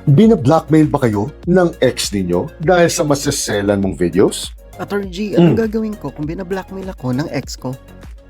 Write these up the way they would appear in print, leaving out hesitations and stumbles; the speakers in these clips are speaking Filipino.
Bina-blackmail ba kayo ng ex ninyo dahil sa maseselan mong videos? Attorney G, anong gagawin ko kung bina-blackmail ako ng ex ko?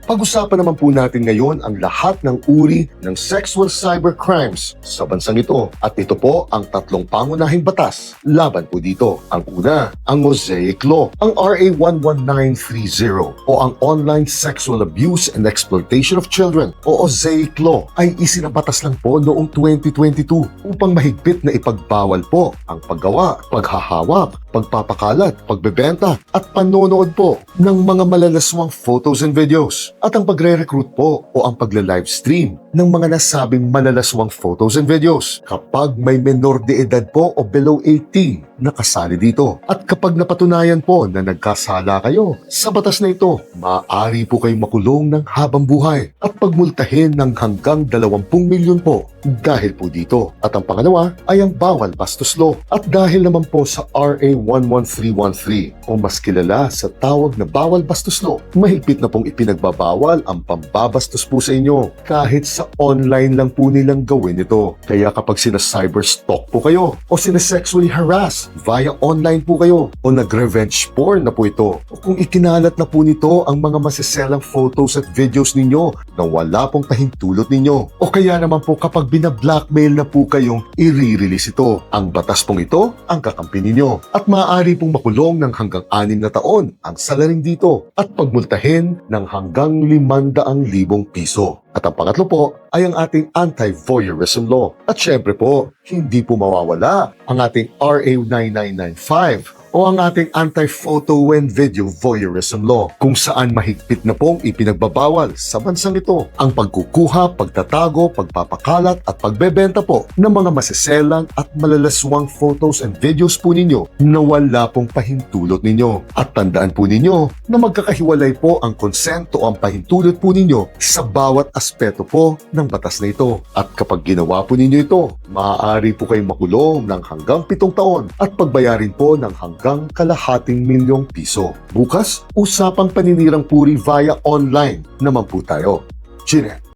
Pag-usapan naman po natin ngayon ang lahat ng uri ng sexual cybercrimes sa bansang ito. At ito po ang tatlong pangunahing batas laban po dito. Ang una, ang Mosaic Law, ang RA 11930 o ang Online Sexual Abuse and Exploitation of Children o Mosaic Law ay isinabatas lang po noong 2022 upang mahigpit na ipagbawal po ang paggawa, paghahawak, pagpapakalat, pagbebenta at panonood po ng mga malalaswang photos and videos at ang pagre-recruit po o ang pagla-livestream ng mga nasabing malalaswang photos and videos kapag may menor de edad po o below 18 na kasali dito. At kapag napatunayan po na nagkasala kayo sa batas na ito, maaari po kayong makulong ng habang buhay at pagmultahin ng hanggang 20 milyon po dahil po dito. At ang pangalawa ay ang bawal bastos law. At dahil naman po sa RA 11313 o mas kilala sa tawag na bawal bastos law, mahigpit na pong ipinagbabawal ang pambabastos po sa inyo kahit sa online lang po nilang gawin ito. Kaya kapag sina-cyberstalk po kayo o sina-sexually harass via online po kayo o nag-revenge porn na po ito o kung ikinalat na po nito ang mga masiselang photos at videos ninyo na wala pong pahintulot ninyo o kaya naman po kapag bina-blackmail na po kayong i-release ito, ang batas pong ito ang kakampi ninyo at maaari pong makulong ng hanggang 6 na taon ang salaring dito at pagmultahin ng hanggang 500,000 piso. At ang pangatlo po ay ang ating anti-voyeurism law. At syempre po, hindi po mawawala ang ating RA 9995 o ang ating anti-photo and video voyeurism law kung saan mahigpit na pong ipinagbabawal sa bansang ito ang pagkukuha, pagtatago, pagpapakalat at pagbebenta po ng mga masiselang at malalaswang photos and videos po ninyo na wala pong pahintulot ninyo. At tandaan po ninyo na magkakahiwalay po ang konsento o ang pahintulot po ninyo sa bawat aspeto po ng batas na ito. At kapag ginawa po ninyo ito, maaari po kayong makulong ng hanggang 7 taon at pagbayarin po ng hanggang 250,000 piso. Bukas, usapang paninirang puri via online naman po tayo. Chine!